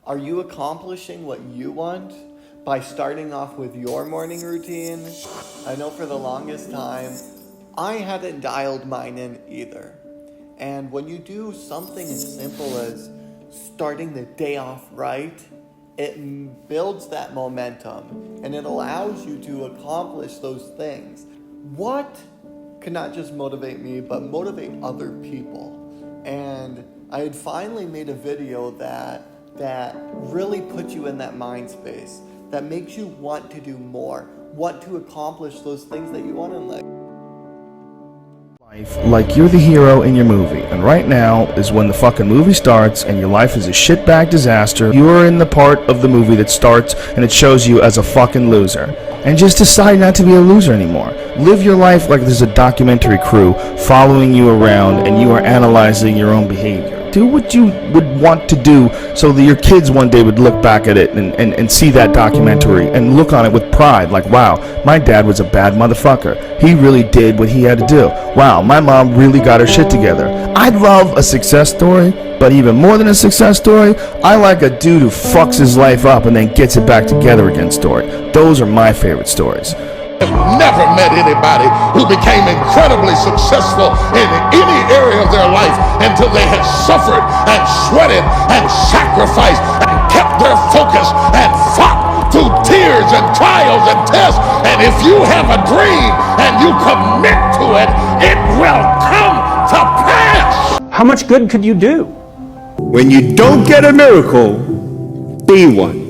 Are you accomplishing what you want by starting off with your morning routine? I know for the longest time, I hadn't dialed mine in either. And when you do something as simple as starting the day off right, it builds that momentum and it allows you to accomplish those things. What could not just motivate me, but motivate other people? And I had finally made a video that really puts you in that mind space, that makes you want to do more, want to accomplish those things that you want in life. Like you're the hero in your movie, and right now is when the fucking movie starts and your life is a shitbag disaster. You are in the part of the movie that starts and it shows you as a fucking loser. And just decide not to be a loser anymore. Live your life like there's a documentary crew following you around and you are analyzing your own behavior. Do what you would want to do so that your kids one day would look back at it and see that documentary and look on it with pride, like, wow, my dad was a bad motherfucker. He really did what he had to do. Wow, my mom really got her shit together. I love a success story, but even more than a success story, I like a dude who fucks his life up and then gets it back together again story. Those are my favorite stories. I've never met anybody who became incredibly successful in any area of their life until they had suffered and sweated and sacrificed and kept their focus and fought through tears and trials and tests. And if you have a dream and you commit to it, it will come to pass. How much good could you do? When you don't get a miracle, be one.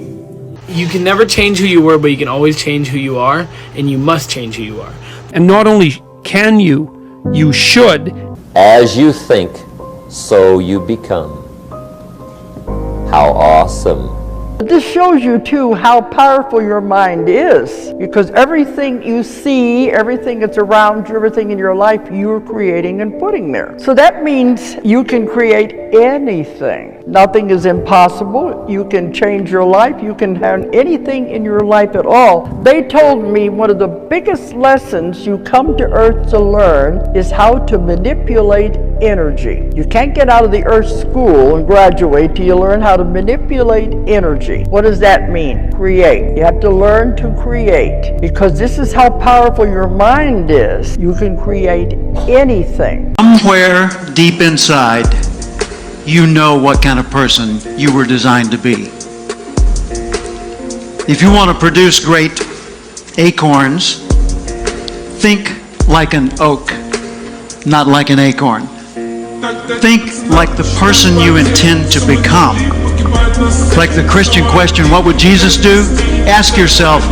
You can never change who you were, but you can always change who you are, and you must change who you are. And not only can you should. As you think, so you become. How awesome. This shows you too how powerful your mind is, because everything you see, everything that's around you, everything in your life, you're creating and putting there. So that means you can create anything. Nothing is impossible. You can change your life. You can have anything in your life at all. They told me one of the biggest lessons you come to Earth to learn is how to manipulate energy. You can't get out of the Earth school and graduate till you learn how to manipulate energy. What does that mean? Create. You have to learn to create, because this is how powerful your mind is. You can create anything. Somewhere deep inside, you know what kind of person you were designed to be. If you want to produce great acorns, think like an oak, not like an acorn. Think like the person you intend to become. Like the Christian question, what would Jesus do? Ask yourself,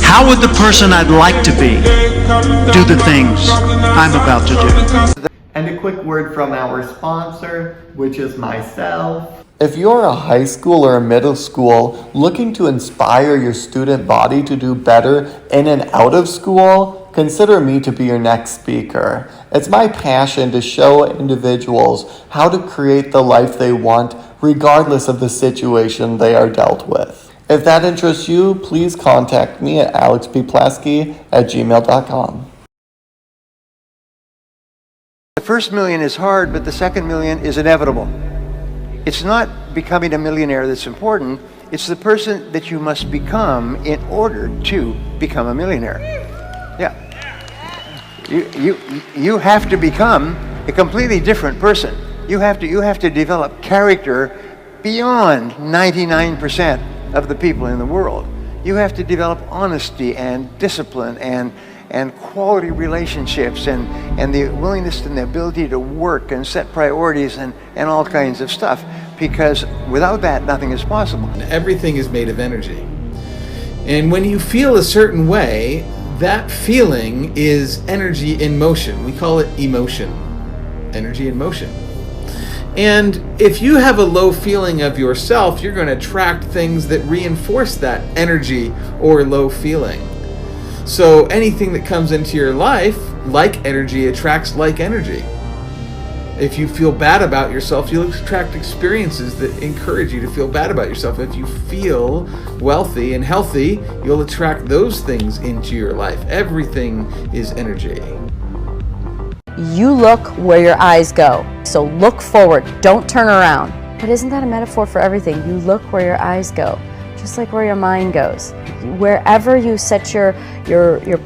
how would the person I'd like to be do the things I'm about to do? And a quick word from our sponsor, which is myself. If you're a high school or a middle school looking to inspire your student body to do better in and out of school, consider me to be your next speaker. It's my passion to show individuals how to create the life they want, regardless of the situation they are dealt with. If that interests you, please contact me at alexpplasky@gmail.com. The first million is hard, but the second million is inevitable. It's not becoming a millionaire that's important, it's the person that you must become in order to become a millionaire. Yeah. You have to become a completely different person. You have to develop character beyond 99% of the people in the world. You have to develop honesty and discipline and quality relationships and the willingness and the ability to work and set priorities and all kinds of stuff, because without that nothing is possible. Everything is made of energy. And when you feel a certain way, that feeling is energy in motion. We call it emotion. Energy in motion. And if you have a low feeling of yourself, you're going to attract things that reinforce that energy or low feeling. So anything that comes into your life, like energy, attracts like energy. If you feel bad about yourself, you'll attract experiences that encourage you to feel bad about yourself. If you feel wealthy and healthy, you'll attract those things into your life. Everything is energy. You look where your eyes go. So look forward, don't turn around. But isn't that a metaphor for everything? You look where your eyes go, just like where your mind goes. Wherever you set your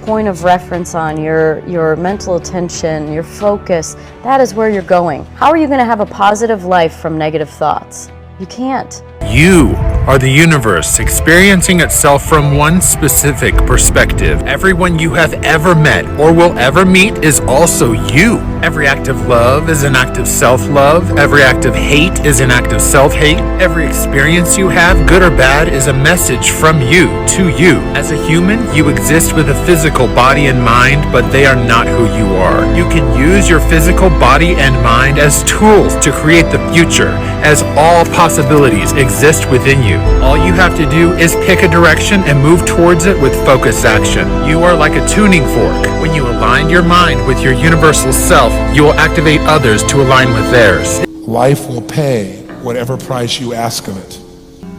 point of reference on, your mental attention, your focus, that is where you're going. How are you going to have a positive life from negative thoughts? You can't. You are the universe experiencing itself from one specific perspective. Everyone you have ever met or will ever meet is also you. Every act of love is an act of self-love. Every act of hate is an act of self-hate. Every experience you have, good or bad, is a message from you to you. As a human, you exist with a physical body and mind, but they are not who you are. You can use your physical body and mind as tools to create the future, as all possibilities exist within you. All you have to do is pick a direction and move towards it with focused action. You are like a tuning fork. When you align your mind with your universal self, you will activate others to align with theirs. Life will pay whatever price you ask of it.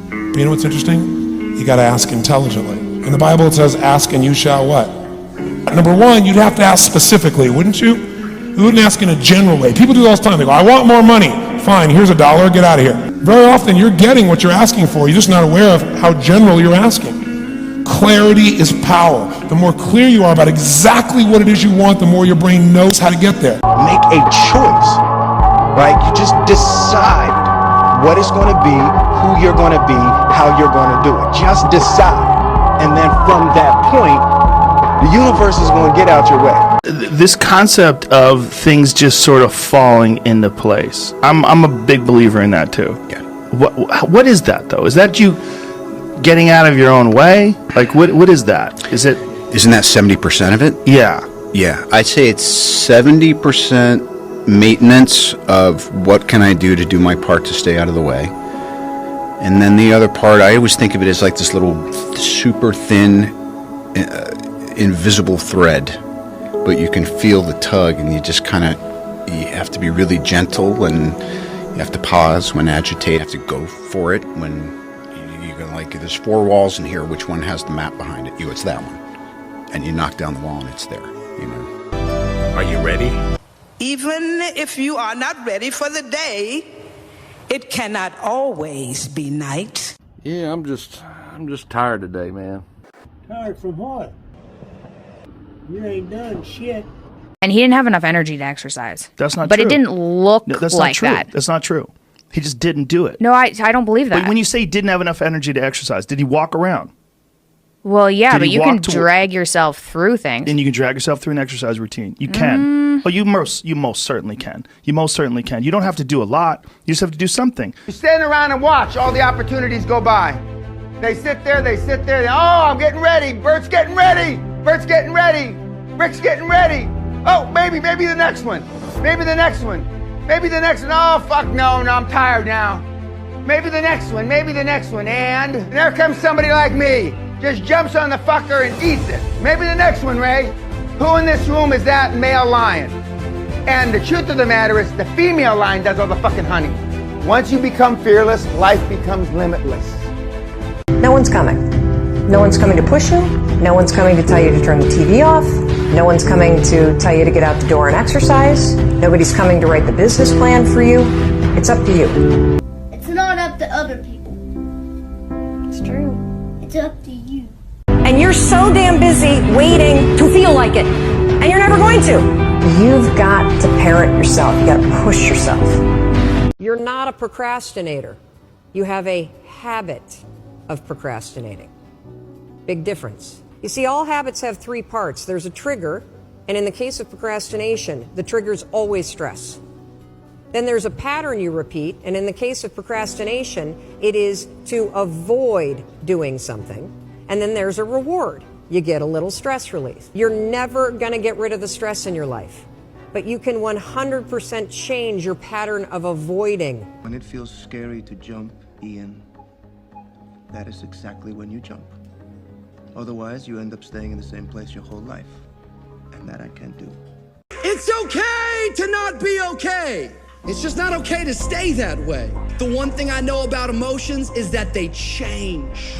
But you know what's interesting? You got to ask intelligently. In the Bible it says, ask and you shall what? Number one, you'd have to ask specifically, wouldn't you? You wouldn't ask in a general way. People do that all the time. They go, I want more money. Fine, here's $1, get out of here. Very often you're getting what you're asking for. You're just not aware of how general you're asking. Clarity is power. The more clear you are about exactly what it is you want, the more your brain knows how to get there. Make a choice, right? You just decide what it's going to be, who you're going to be, how you're going to do it. Just decide. And then from that point, the universe is going to get out your way. This concept of things just sort of falling into place, I'm a big believer in that too. Yeah. What is that though? Is that you getting out of your own way? Like what is that? Isn't that 70% of it? Yeah. Yeah, I'd say it's 70% maintenance of what can I do to do my part to stay out of the way. And then the other part, I always think of it as like this little super thin, invisible thread, but you can feel the tug, and you just kind of, you have to be really gentle, and you have to pause when agitated, you have to go for it when you're going to, like, there's 4 walls in here, which one has the map behind it? It's that one. And you knock down the wall and it's there, you know. Are you ready? Even if you are not ready for the day, it cannot always be night. Yeah, I'm just tired today, man. Tired from what? You ain't done shit. And he didn't have enough energy to exercise. That's not but true. But it didn't look that's like not true. that. That's not true. He just didn't do it. No, I don't believe that. But when you say he didn't have enough energy to exercise, did he walk around? Well, yeah, Did but he you can walk to- drag yourself through things. And you can drag yourself through an exercise routine. You can. Oh, you most certainly can. You most certainly can. You don't have to do a lot. You just have to do something. You stand around and watch all the opportunities go by. They sit there, oh, I'm getting ready. Bert's getting ready. Bert's getting ready. Rick's getting ready. Oh, maybe the next one. Maybe the next one. Maybe the next one. Oh, fuck, no, I'm tired now. Maybe the next one. And there comes somebody like me. Just jumps on the fucker and eats it. Maybe the next one, Ray. Who in this room is that male lion? And the truth of the matter is, the female lion does all the fucking hunting. Once you become fearless, life becomes limitless. No one's coming. No one's coming to push you. No one's coming to tell you to turn the TV off. No one's coming to tell you to get out the door and exercise. Nobody's coming to write the business plan for you. It's up to you. It's not up to other people. It's true. It's up to you. And you're so damn busy waiting to feel like it. And you're never going to. You've got to parent yourself. You got to push yourself. You're not a procrastinator. You have a habit of procrastinating. Big difference. You see, all habits have 3 parts. There's a trigger, and in the case of procrastination, the trigger's always stress. Then there's a pattern you repeat, and in the case of procrastination, it is to avoid doing something. And then there's a reward. You get a little stress relief. You're never going to get rid of the stress in your life, but you can 100% change your pattern of avoiding. When it feels scary to jump, Ian, that is exactly when you jump. Otherwise, you end up staying in the same place your whole life, and that I can't do. It's okay to not be okay. It's just not okay to stay that way. The one thing I know about emotions is that they change.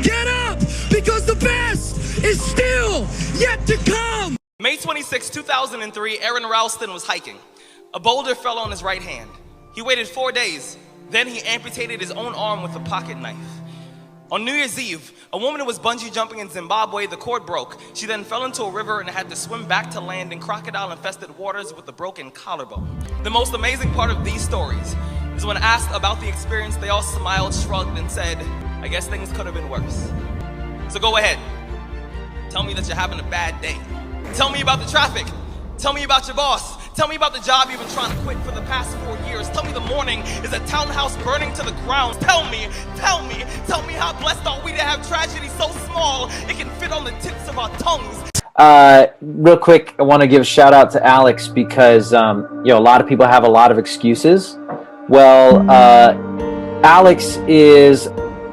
Get up, because the best is still yet to come. May 26, 2003, Aaron Ralston was hiking. A boulder fell on his right hand. He waited 4 days, Then he amputated his own arm with a pocket knife. On New Year's Eve, a woman was bungee jumping in Zimbabwe. The cord broke. She then fell into a river and had to swim back to land in crocodile-infested waters with a broken collarbone. The most amazing part of these stories is when asked about the experience, they all smiled, shrugged, and said, I guess things could have been worse. So go ahead. Tell me that you're having a bad day. Tell me about the traffic. Tell me about your boss. Tell me about the job you've been trying to quit for the past 4 years. Tell me the morning is a townhouse burning to the ground. Tell me how blessed are we to have tragedy so small it can fit on the tips of our tongues. Real quick, I want to give a shout out to Alex because a lot of people have a lot of excuses. Well, Alex is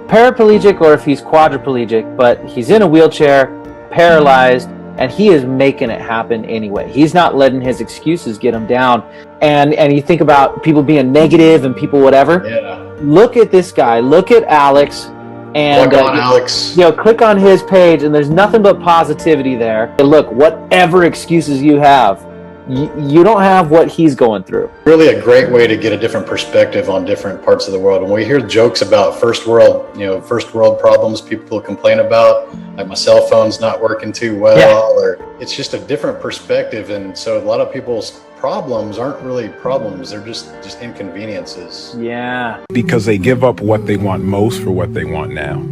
paraplegic, or if he's quadriplegic, but he's in a wheelchair, paralyzed, and he is making it happen anyway. He's not letting his excuses get him down. And you think about people being negative and people whatever. Yeah. Look at this guy. Look at Alex. And click on Alex. Click on his page, and there's nothing but positivity there. And look, whatever excuses you have, you don't have what he's going through. Really a great way to get a different perspective on different parts of the world. When we hear jokes about first world problems people complain about, like my cell phone's not working too well, or it's just a different perspective. And so a lot of people's problems aren't really problems, they're just inconveniences. Yeah. Because they give up what they want most for what they want now.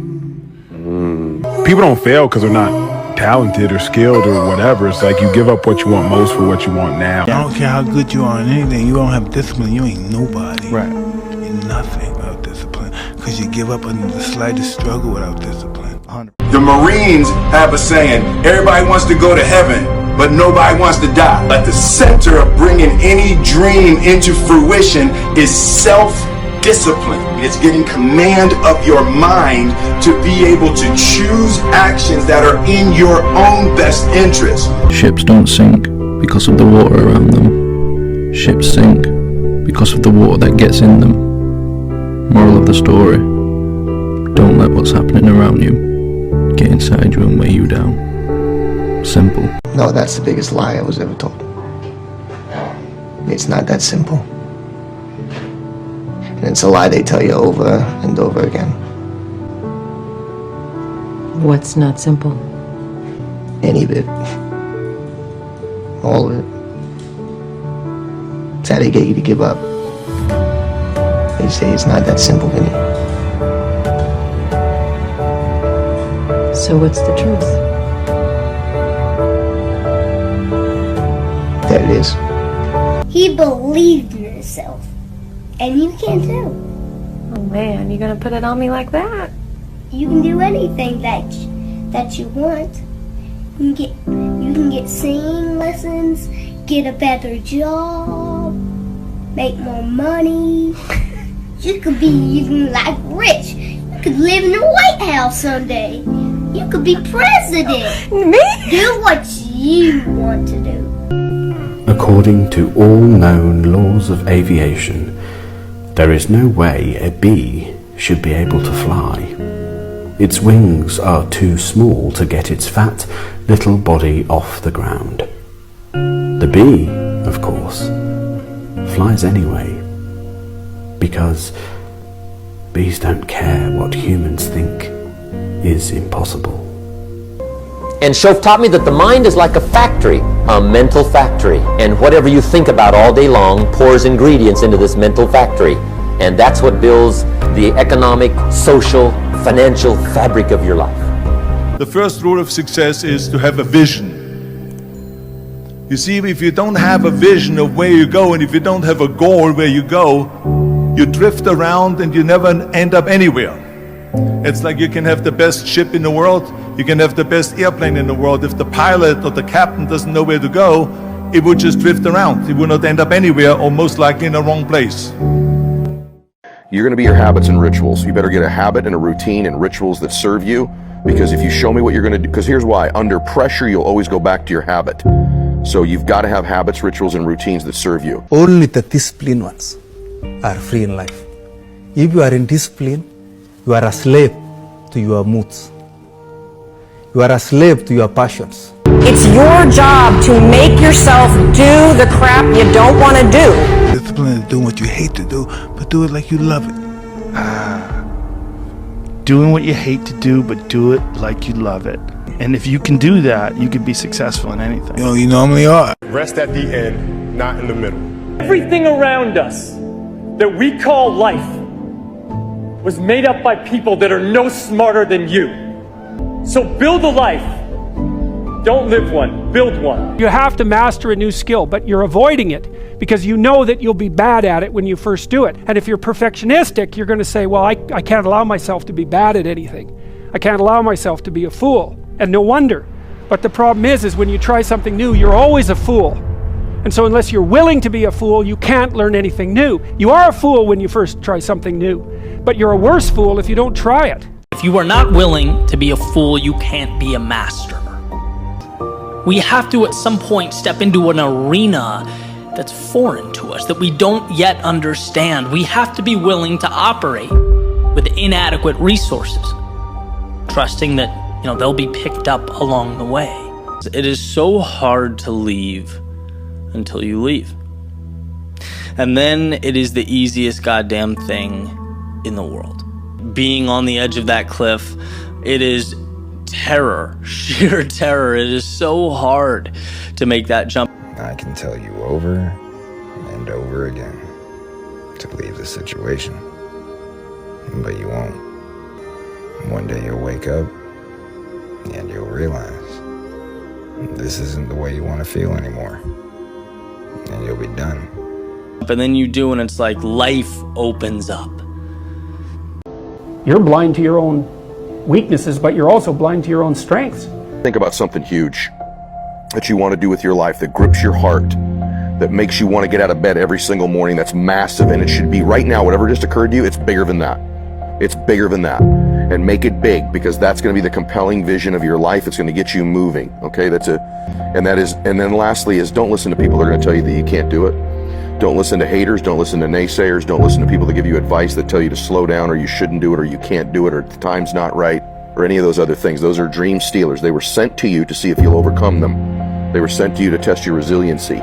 People don't fail because they're not talented or skilled or whatever. It's like you give up what you want most for what you want now. I don't care how good you are in anything. You don't have discipline, you ain't nobody. Right. You're nothing without discipline. Because you give up under the slightest struggle without discipline. 100%. The Marines have a saying, everybody wants to go to heaven, but nobody wants to die. At the center of bringing any dream into fruition is self-discipline. It's getting command of your mind to be able to choose actions that are in your own best interest. Ships don't sink because of the water around them. Ships sink because of the water that gets in them. Moral of the story: don't let what's happening around you get inside you and weigh you down. Simple. No, that's the biggest lie I was ever told. It's not that simple. And it's a lie they tell you over and over again. What's not simple? Any of it. All of it. It's how they get you to give up. They say it's not that simple, Vinny. So what's the truth? There it is. He believed in himself. And you can too. Oh man, you gonna put it on me like that? You can do anything that you want. You can get singing lessons, get a better job, make more money. You could be even like rich. You could live in the White House someday. You could be president. Me? Do what you want to do. According to all known laws of aviation, there is no way a bee should be able to fly. Its wings are too small to get its fat little body off the ground. The bee, of course, flies anyway, because bees don't care what humans think is impossible. And Shof taught me that the mind is like a factory, a mental factory. And whatever you think about all day long pours ingredients into this mental factory. And that's what builds the economic, social, financial fabric of your life. The first rule of success is to have a vision. You see, if you don't have a vision of where you go, and if you don't have a goal where you go, you drift around and you never end up anywhere. It's like you can have the best ship in the world, you can have the best airplane in the world. If the pilot or the captain doesn't know where to go, it would just drift around. It would not end up anywhere, or most likely in the wrong place. You're going to be your habits and rituals. You better get a habit and a routine and rituals that serve you, because if you show me what you're going to do, because here's why: under pressure you'll always go back to your habit. So you've got to have habits, rituals, and routines that serve you. Only the disciplined ones are free in life. If you are in discipline, you are a slave to your moods. You are a slave to your passions. It's your job to make yourself do the crap you don't want to do. Discipline is from doing what you hate to do, but do it like you love it. Doing what you hate to do, but do it like you love it. And if you can do that, you can be successful in anything. You normally are. Rest at the end, not in the middle. Everything around us that we call life was made up by people that are no smarter than you. So build a life. Don't live one, build one. You have to master a new skill, but you're avoiding it because you know that you'll be bad at it when you first do it. And if you're perfectionistic, you're going to say, well, I can't allow myself to be bad at anything. I can't allow myself to be a fool. And no wonder. But the problem is when you try something new, you're always a fool. And so unless you're willing to be a fool, you can't learn anything new. You are a fool when you first try something new, but you're a worse fool if you don't try it. If you are not willing to be a fool, you can't be a master. We have to at some point step into an arena that's foreign to us, that we don't yet understand. We have to be willing to operate with inadequate resources, trusting that they'll be picked up along the way. It is so hard to leave until you leave. And then it is the easiest goddamn thing in the world. Being on the edge of that cliff, it is terror, sheer terror. It is so hard to make that jump. I can tell you over and over again to leave the situation, but you won't. One day you'll wake up and you'll realize this isn't the way you want to feel anymore, and you'll be done. And then you do, and it's like life opens up. You're blind to your own weaknesses, but you're also blind to your own strengths. Think about something huge that you want to do with your life, that grips your heart, that makes you want to get out of bed every single morning, that's massive, and it should be right now. Whatever just occurred to you, it's bigger than that. It's bigger than that. And make it big, because that's going to be the compelling vision of your life. It's going to get you moving. Okay, and then lastly is, don't listen to people that are going to tell you that you can't do it. Don't listen to haters, don't listen to naysayers, don't listen to people that give you advice that tell you to slow down, or you shouldn't do it, or you can't do it, or the time's not right, or any of those other things. Those are dream stealers. They were sent to you to see if you'll overcome them. They were sent to you to test your resiliency.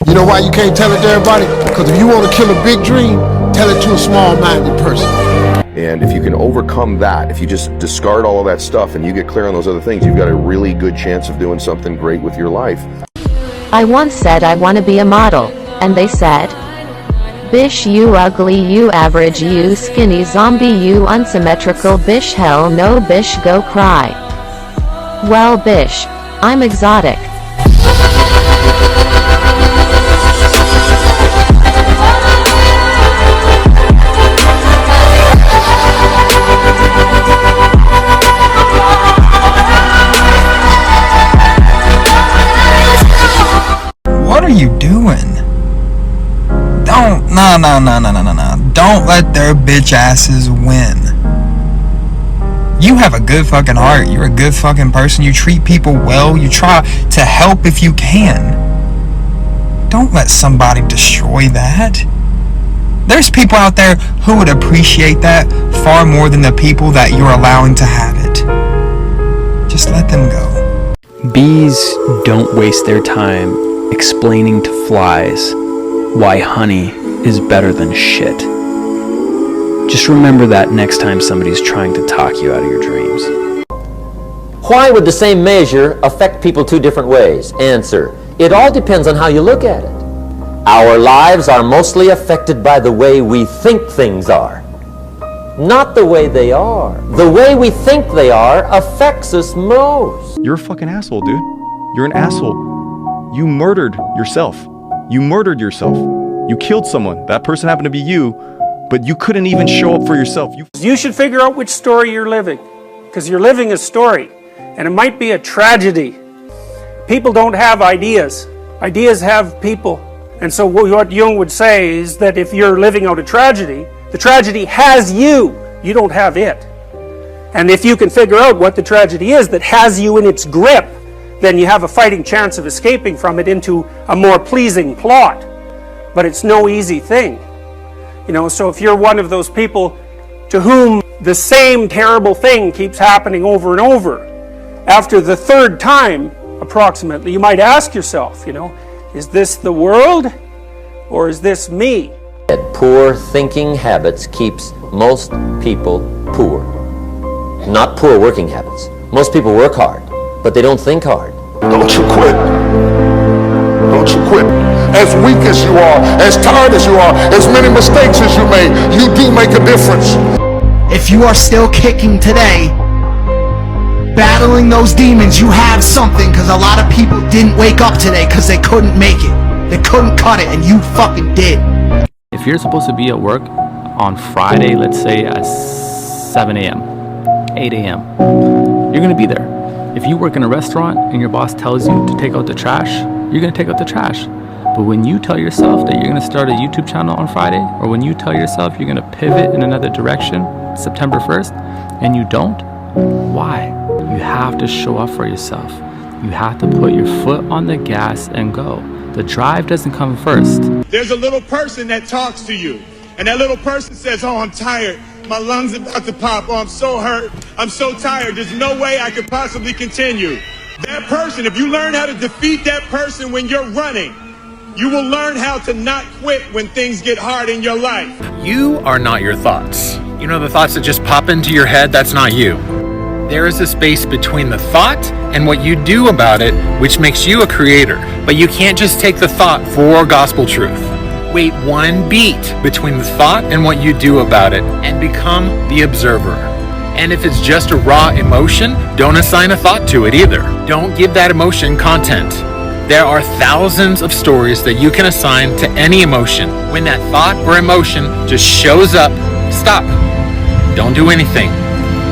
You know why you can't tell it to everybody? Because if you want to kill a big dream, tell it to a small-minded person. And if you can overcome that, if you just discard all of that stuff and you get clear on those other things, you've got a really good chance of doing something great with your life. I once said I want to be a model, and they said, "Bish, you ugly, you average, you skinny zombie, you unsymmetrical bish, hell no bish, go cry." Well bish, I'm exotic. What are you doing? No. Don't let their bitch asses win. You have a good fucking heart. You're a good fucking person. You treat people well. You try to help if you can. Don't let somebody destroy that. There's people out there who would appreciate that far more than the people that you're allowing to have it. Just let them go. Bees don't waste their time explaining to flies why honey is better than shit. Just remember that next time somebody's trying to talk you out of your dreams. Why would the same measure affect people two different ways? Answer: it all depends on how you look at it. Our lives are mostly affected by the way we think things are, not the way they are. The way we think they are affects us most. You're a fucking asshole, dude. You're an asshole. You murdered yourself. You murdered yourself. You killed someone. That person happened to be you, but you couldn't even show up for yourself. You should figure out which story you're living, because you're living a story, and it might be a tragedy. People don't have ideas. Ideas have people. And so what Jung would say is that if you're living out a tragedy, the tragedy has you. You don't have it. And if you can figure out what the tragedy is that has you in its grip, then you have a fighting chance of escaping from it into a more pleasing plot. But it's no easy thing. So if you're one of those people to whom the same terrible thing keeps happening over and over, after the third time, approximately, you might ask yourself, is this the world or is this me? Poor thinking habits keeps most people poor. Not poor working habits. Most people work hard, but they don't think hard. Don't you quit. Don't you quit. As weak as you are, as tired as you are, as many mistakes as you made, you do make a difference. If you are still kicking today, battling those demons, you have something, because a lot of people didn't wake up today because they couldn't make it. They couldn't cut it, and you fucking did. If you're supposed to be at work on Friday, let's say at 7 a.m., 8 a.m., you're going to be there. If you work in a restaurant and your boss tells you to take out the trash, you're going to take out the trash. But when you tell yourself that you're going to start a YouTube channel on Friday, or when you tell yourself you're going to pivot in another direction September 1st, and you don't, why? You have to show up for yourself. You have to put your foot on the gas and go. The drive doesn't come first. There's a little person that talks to you, and that little person says, oh, I'm tired. My lungs are about to pop. Oh, I'm so hurt. I'm so tired. There's no way I could possibly continue. That person, if you learn how to defeat that person when you're running, you will learn how to not quit when things get hard in your life. You are not your thoughts. You know, the thoughts that just pop into your head, that's not you. There is a space between the thought and what you do about it, which makes you a creator. But you can't just take the thought for gospel truth. Wait one beat between the thought and what you do about it and become the observer. And if it's just a raw emotion, don't assign a thought to it either. Don't give that emotion content. There are thousands of stories that you can assign to any emotion. When that thought or emotion just shows up, stop. Don't do anything.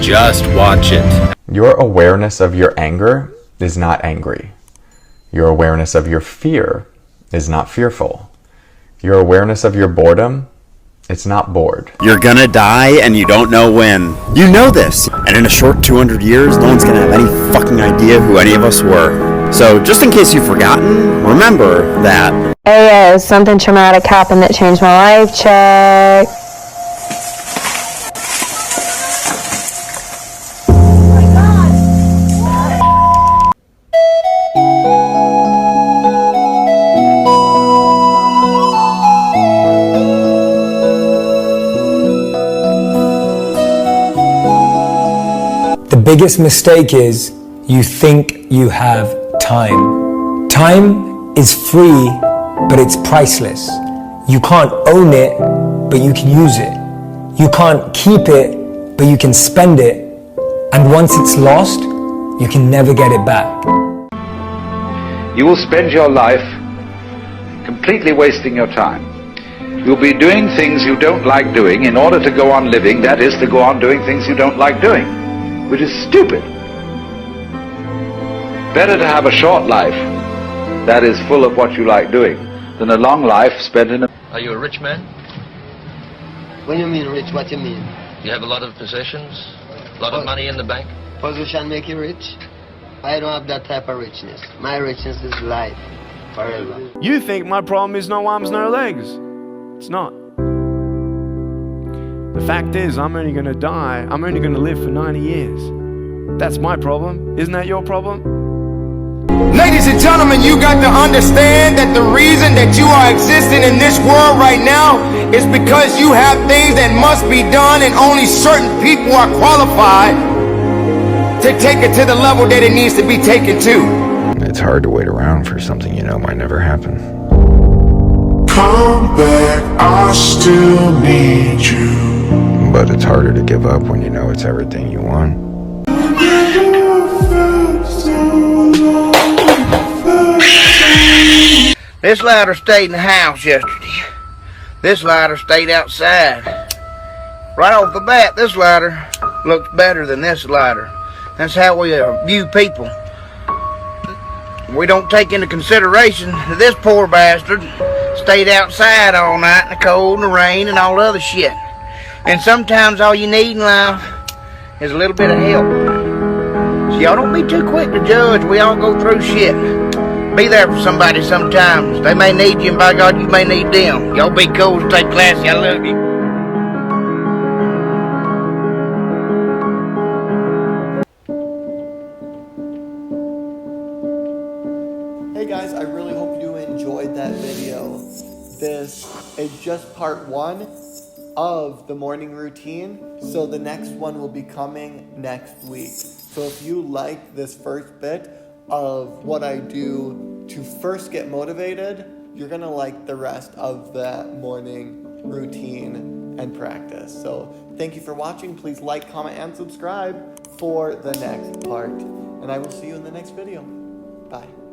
Just watch it. Your awareness of your anger is not angry. Your awareness of your fear is not fearful. Your awareness of your boredom, it's not bored. You're gonna die and you don't know when. You know this. And in a short 200 years, no one's gonna have any fucking idea who any of us were. So just in case you've forgotten, remember that. Hey, something traumatic happened that changed my life. Check. The biggest mistake is you think you have time. Time is free, but it's priceless. You can't own it, but you can use it. You can't keep it, but you can spend it. And once it's lost, you can never get it back. You will spend your life completely wasting your time. You'll be doing things you don't like doing in order to go on living, that is, to go on doing things you don't like doing, which is stupid. Better to have a short life that is full of what you like doing than a long life spent in a... Are you a rich man? When you mean rich, what you mean? Do you have a lot of possessions? A lot of money in the bank? Position make you rich? I don't have that type of richness. My richness is life, forever. You think my problem is no arms, no legs. It's not. The fact is, I'm only going to die. I'm only going to live for 90 years. That's my problem. Isn't that your problem? Ladies and gentlemen, you got to understand that the reason that you are existing in this world right now is because you have things that must be done, and only certain people are qualified to take it to the level that it needs to be taken to. It's hard to wait around for something you know might never happen. Come back, I still need you. But it's harder to give up when you know it's everything you want. This ladder stayed in the house yesterday. This ladder stayed outside. Right off the bat, this ladder looks better than this ladder. That's how we view people. We don't take into consideration that this poor bastard stayed outside all night in the cold and the rain and all the other shit. And sometimes all you need in life is a little bit of help. So y'all don't be too quick to judge. We all go through shit. Be there for somebody sometimes. They may need you, and by God, you may need them. Y'all be cool, stay classy. I love you. Hey guys, I really hope you enjoyed that video. this is just part 1 of the morning routine, so the next one will be coming next week. So if you like this first bit of what I do to first get motivated, you're gonna like the rest of that morning routine and practice. So thank you for watching. Please like, comment, and subscribe for the next part. And I will see you in the next video. Bye.